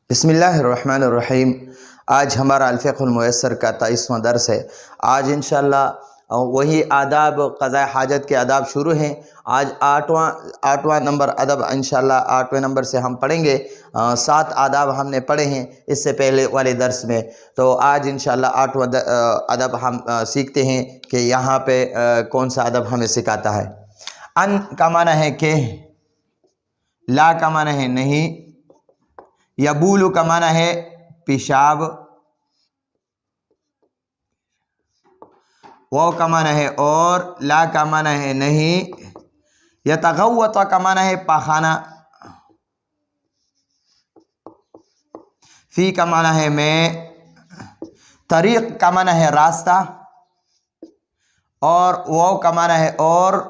बिस्मिल्लाहिर्रहमानिर्रहीम। आज हमारा अल-फ़िक़्हुल मुयस्सर का 23वां दर्स है। आज इंशाअल्लाह वही आदाब क़ज़ा हाजत के आदाब शुरू हैं। आज आठवां नंबर अदब इंशाअल्लाह 8वें नंबर से हम पढ़ेंगे। 7 आदाब हमने पढ़े हैं इससे पहले वाले दर्स में, तो आज इंशाअल्लाह 8वां अदब हम सीखते हैं कि यहाँ पे कौन सा अदब हमें सिखाता है। अन का माना है कि, ला का माना है नहीं, यबूलु का माना है पेशाब, वाव का माना है और, ला का माना है नहीं, यतगव्वत का माना है पाखाना, फी का माना है मैं, तरीक़ का माना है रास्ता और वाव का माना है और,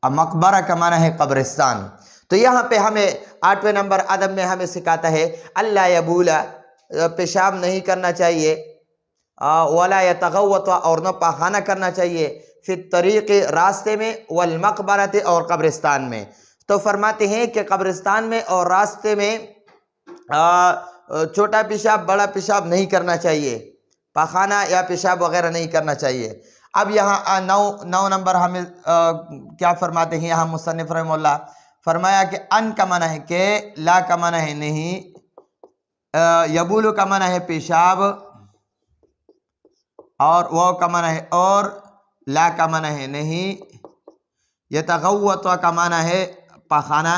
मकबरा का माना है कब्रिस्तान। तो यहाँ पे हमें 8वें नंबर अदब में हमें सिखाता है अल्ला यबूला, पेशाब नहीं करना चाहिए, वला यतगव्वत और न पाखाना करना चाहिए, फिर तरीक़ रास्ते में, वल मकबरत और कब्रिस्तान में। तो फरमाते हैं कि कब्रिस्तान में और रास्ते में छोटा पेशाब बड़ा पेशाब नहीं करना चाहिए, पाखाना या पेशाब वगैरह नहीं करना चाहिए। अब यहाँ 9 नंबर हमें क्या फरमाते हैं यहाँ मुसन्निफ़ रहमहुल्लाह, फरमाया कि अन का माना है कि, ला का माना है नहीं, यबूलु का माना है पेशाब और वाव का माना है और, ला का माना है नहीं, यतगव्वत का माना है पाखाना,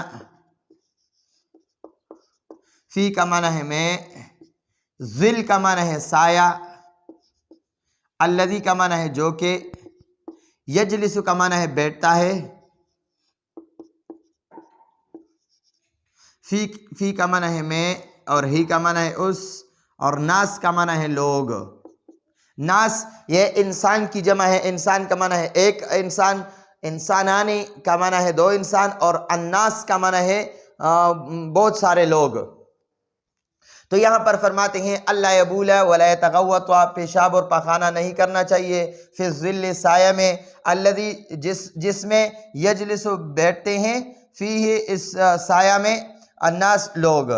फी का माना है मैं, ज़िल का माना है साया, अल्लज़ी का माना है जो के, यजलिसु का माना है बैठता है, फी का माना है मैं और ही का माना है उस, और नास का माना है लोग। नास ये इंसान की जमा है, इंसान का माना है एक इंसान, इंसानानी का माना है 2 इंसान और अन्नास का माना है बहुत सारे लोग। तो यहाँ पर फरमाते हैं अल्ला यबूला वला यतगव्वत, पेशाब और पाखाना नहीं करना चाहिए, फिर ज़िल साया में, अल्लज़ी जिसमें, यजलिसु बैठते हैं, फीही इस साया में, अन्नास लोग।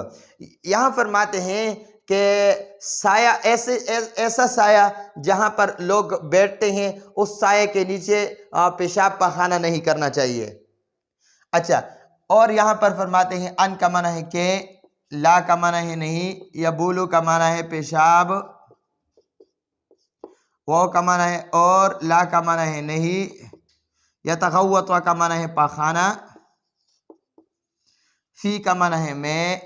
यहाँ फरमाते हैं कि साया ऐसा साया जहाँ पर लोग बैठते हैं, उस साये के नीचे पेशाब पाखाना नहीं करना चाहिए। अच्छा, और यहाँ पर फरमाते हैं अन का माना है कि, ला का माना है नहीं, यबूलु का माना है पेशाब, वाव का माना है और, ला का माना है नहीं, यतगव्वत का माना है पाखाना, फी का माना है मैं,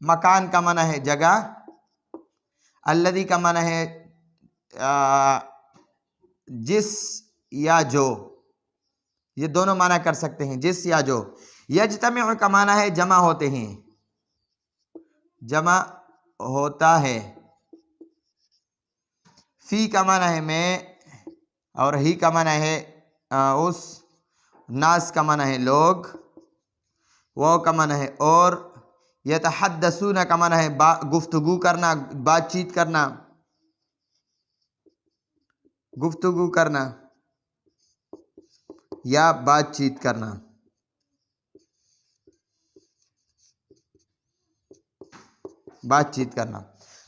मकान का माना है जगह, अल्लज़ी का माना है जिस या जो, ये दोनों माना कर सकते हैं, जिस या जो। यज्तमिउ का माना है जमा होते हैं, जमा होता है, फी का माना है मैं और ही का माना है उस, नास का माना है लोग, वाव का माना है और, यतहद्दसून का माना है गुफ्तगू करना, बातचीत करना, गुफ्तगू करना या बातचीत करना। बातचीत करना।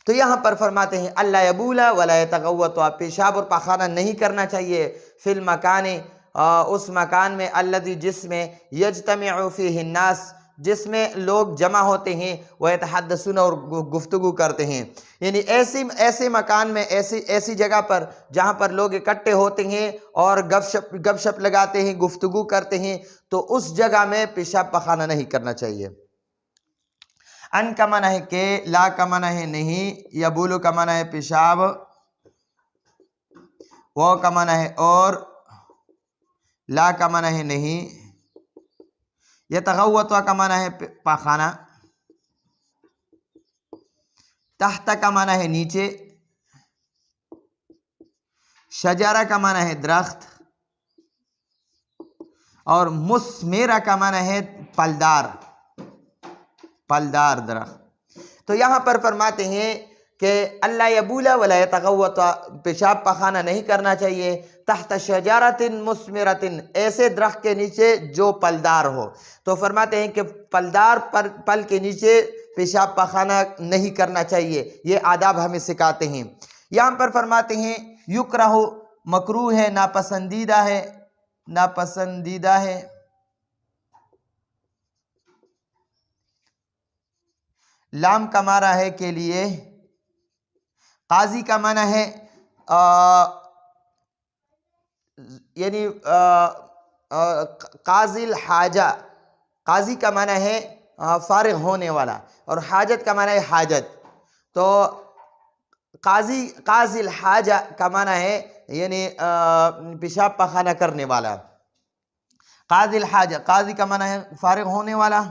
तो यहाँ पर फरमाते हैं अल्ला यबूला वला यतगव्वत, पेशाब और पाखाना नहीं करना चाहिए, फिल मकाने, उस मकान में, अल्लज़ी जिसमें, यज्तमिउ फीहि नास, जिसमें लोग जमा होते हैं, व यतहद्दसून और गुफ्तगू करते हैं। यानी ऐसे मकान में, ऐसी जगह पर जहाँ पर लोग इकट्ठे होते हैं और गपशप लगाते हैं, गुफ्तगू करते हैं, तो उस जगह में पेशाब पाखाना नहीं करना चाहिए। अन का माना है के, ला का माना है नहीं, यबूलु का माना है पेशाब, वाव का माना है और, ला का माना है नहीं, यतगव्वत का माना है पाखाना, तहत का माना है नीचे, शजारा का माना है दरख्त और मुस्मेरा का माना है फलदार दरख्त। तो यहाँ पर फरमाते हैं कि अल्ला यबूला वला यतगव्वत, पेशाब पाखाना नहीं करना चाहिए, तहत शजारतिन मुस्मिरतिन, ऐसे दरख्त के नीचे जो फलदार हो। तो फरमाते हैं कि फलदार पल के नीचे पेशाब पाखाना नहीं करना चाहिए। ये आदाब हमें सिखाते हैं। यहाँ पर फरमाते हैं युकरहु मकरूह है, नापसंदीदा है, नापसंदीदा है। लाम का माना है के लिए, काजी का माना है यानी काजिल हाजा। काजी का माना है फारिग होने वाला, और हाजत का माना है हाजत। तो काजिल हाजा का माना है यानी पेशाब पखाना करने वाला। काजिल हाजा, काजी का माना है फारिग होने वाला,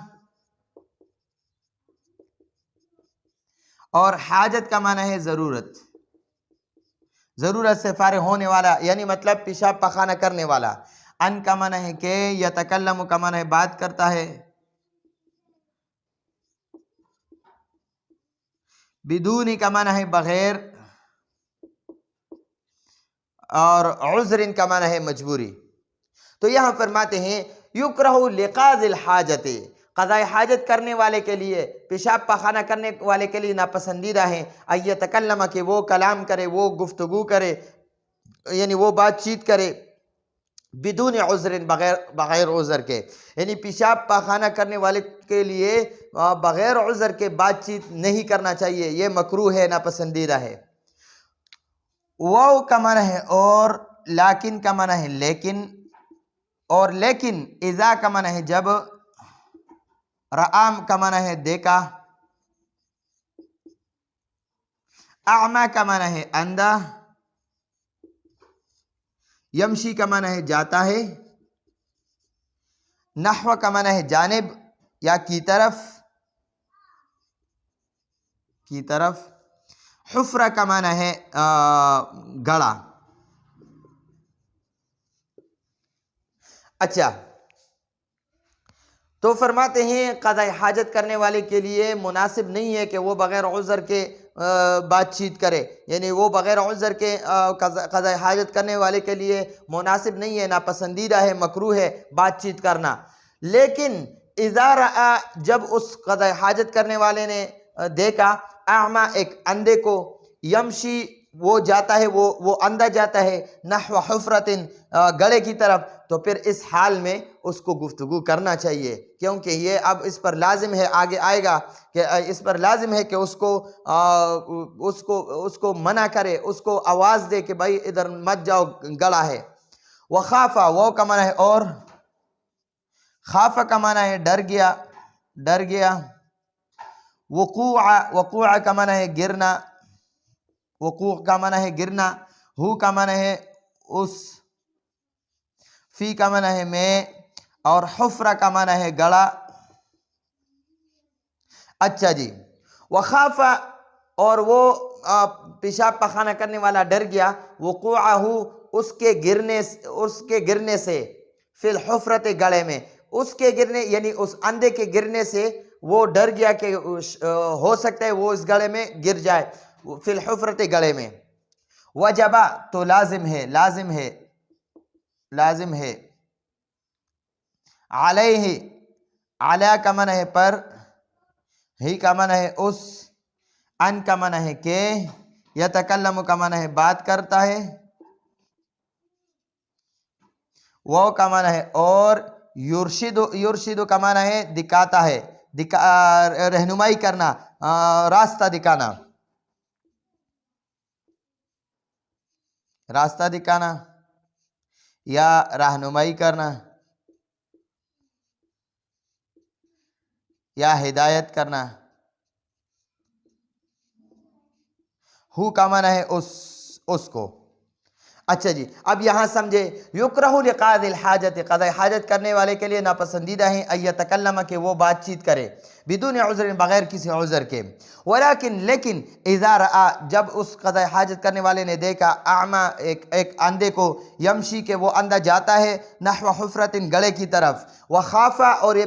और हाजत का माना है ज़रूरत। ज़रूरत से फारिग होने वाला यानी मतलब पेशाब पखाना करने वाला। अन का माना है के, यतकल्लम का माना है बात करता है, बिदूनी का माना है बगैर, और उज़्रिन का माना है मजबूरी। तो यहाँ फरमाते हैं युकरहु लिकाज़िल हाजत, क़ज़ाए हाजत करने वाले के लिए, पेशाब पखाना करने वाले के लिए नापसंदीदा है अय्यतकल्लम के वो कलाम करे, वो गुफ्तगू करे, यानी वो बातचीत करे, बिदून उज़्रिन बग़ैर उज़्र के, यानी पेशाब पखाना करने वाले के लिए बग़ैर उज़्र के बातचीत नहीं करना चाहिए, ये मकरूह है, नापसंदीदा है। वाव का माना है और, लाकिन का माना है लेकिन, और लेकिन इज़ा का माना है जब, रआम का माना है देखा, आमा का माना है अंधा, यमशी का माना है जाता है, नहव का माना है जानिब या की तरफ, हुफ्रा का माना है गड़ा। अच्छा, तो फरमाते हैं क़ज़ाए हाजत करने वाले के लिए मुनासिब नहीं है कि वो बग़ैर उज़्र के बातचीत करे, यानी वो बग़ैर उज़्र के क़ज़ाए हाजत करने वाले के लिए मुनासिब नहीं है, नापसंदीदा है, मकरूह है बातचीत करना। लेकिन इज़ा रआ, जब उस क़ज़ाए हाजत करने वाले ने देखा, आमा एक अंधे को, यमशी वो जाता है, वो अंधा जाता है, नहव हुफ्रतिन गड़े की तरफ, तो फिर इस हाल में उसको गुफ्तगू करना चाहिए, क्योंकि ये अब इस पर लाजिम है, आगे आएगा कि इस पर लाजिम है कि उसको मना करे, उसको आवाज़ दे कि भाई इधर मत जाओ, गड़ा है। वह खाफा, वो का माना है और, खाफा का माना है डर गया। वक़ूअ का माना है गिरना, वक़ूअ का माना है गिरना, हु का माना है उस, फी का माना है में, और हुफ्रा का माना है गड़ा। अच्छा जी, वखाफा, और वो पेशाब पखाना करने वाला डर गया, वक़ूअहु उसके गिरने से, फिल हुफ्रत गड़े में, उसके गिरने यानी उस अंधे के गिरने से वो डर गया कि हो सकता है वो इस गड़े में गिर जाए, फिल हुफ्रत गड़े में। वजबा, तो लाजिम है, अलैहि, आला का माना है पर, ही का माना है उस, अन का माना है के, यतकल्लम का माना है बात करता है, वो का माना है और, युर्शिदु का माना है दिखाता है, रहनुमाई करना, रास्ता दिखाना या रहनुमाई करना या हिदायत करना। हु का माना है उसको। अच्छा जी, अब यहाँ समझे, युकरहु लिक़ाज़िल हाजत, क़ज़ाए हाजत करने वाले के लिए नापसंदीदा है अय्यतकल्लम के वो बातचीत करे, बिदून उज़्र बग़ैर किसी उज़्र के। वलाकिन लेकिन इज़ा रआ, जब उस क़ज़ाए हाजत करने वाले ने देखा, आमा एक अंधे को, यमशी के वो अंधा जाता है, नहव हुफ्रतिन गड़े की तरफ, व खाफा, और ये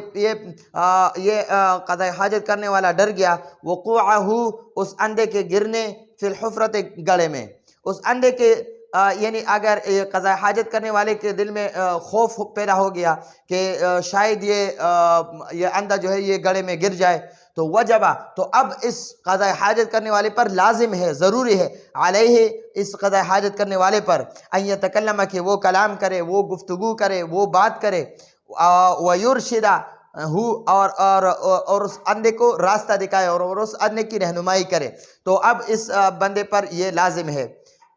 क़ज़ाए हाजत करने वाला डर गया, वक़ूअहु उस अंधे के गिरने, फिल हुफ्रत गड़े में, उस अंधे के यानी अगर क़ज़ाए हाजत करने वाले के दिल में खौफ पैदा हो गया कि शायद ये अंधा जो है ये गड़े में गिर जाए, तो वजबा, तो अब इस क़ज़ा हाजत करने वाले पर लाजिम है, ज़रूरी है, अलैहि, इस क़ज़ा हाजत करने वाले पर, अन यतकल्लम, कि वो कलाम करे, वो गुफ्तगू करे, वो बात करे, व युरशिदा हु, और उस अंधे को रास्ता दिखाए और उस अंधे की रहनुमाई करे। तो अब इस बंदे पर ये लाजिम है।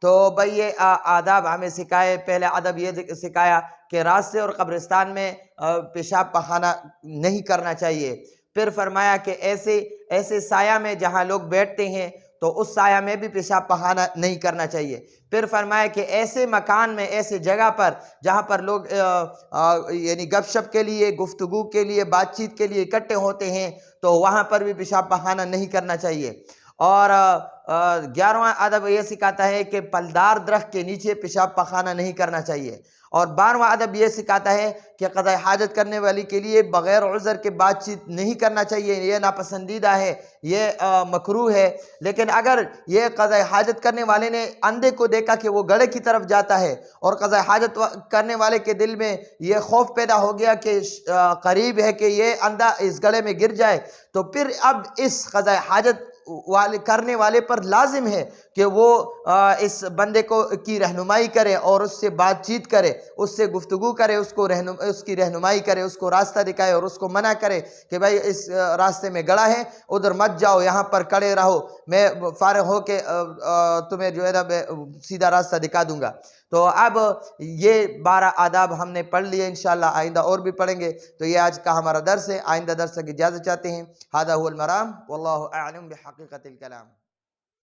तो भाई ये आदाब हमें सिखाए। पहले अदब ये सिखाया कि रास्ते और कब्रिस्तान में पेशाब पखाना नहीं करना चाहिए। फिर फरमाया कि ऐसे ऐसे साया में जहाँ लोग बैठते हैं तो उस साया में भी पेशाब पखाना नहीं करना चाहिए। फिर फरमाया कि ऐसे मकान में, ऐसे जगह पर जहाँ पर लोग यानी गपशप के लिए, गुफ्तगू के लिए, बातचीत के लिए इकट्ठे होते हैं तो वहाँ पर भी पेशाब पखाना नहीं करना चाहिए। और 11वां अदब यह सिखाता है कि फलदार दरख्त के नीचे पेशाब पखाना नहीं करना चाहिए। और 12वां अदब यह सिखाता है कि क़ज़ा हाजत करने वाली के लिए बग़ैर उज़्र के बातचीत नहीं करना चाहिए, यह नापसंदीदा है, यह मकरूह है। लेकिन अगर यह क़ज़ा हाजत करने वाले ने अंधे को देखा कि वो गड़े की तरफ जाता है और क़ज़ा हाजत करने वाले के दिल में यह खौफ पैदा हो गया कि करीब है कि ये अंधा इस गड़े में गिर जाए, तो फिर अब इस क़ज़ा हाजत वाले करने वाले पर लाजिम है कि वो इस बंदे को की रहनुमाई करे और उससे बातचीत करे, उससे गुफ्तगू करे, उसकी रहनुमाई करे, उसको रास्ता दिखाए और उसको मना करे कि भाई इस रास्ते में गड़ा है, उधर मत जाओ, यहाँ पर खड़े रहो, मैं फारिग हो के तुम्हें जो है ना मैं सीधा रास्ता दिखा दूंगा। तो अब ये 12 आदाब हमने पढ़ लिए, इंशाअल्लाह आइंदा और भी पढ़ेंगे। तो ये आज का हमारा दर्स है, आइंदा दर्स की इजाज़त चाहते हैं। हादा हुवल मराम, वल्लाहु अअलम बिहक़ीक़तिल कलाम।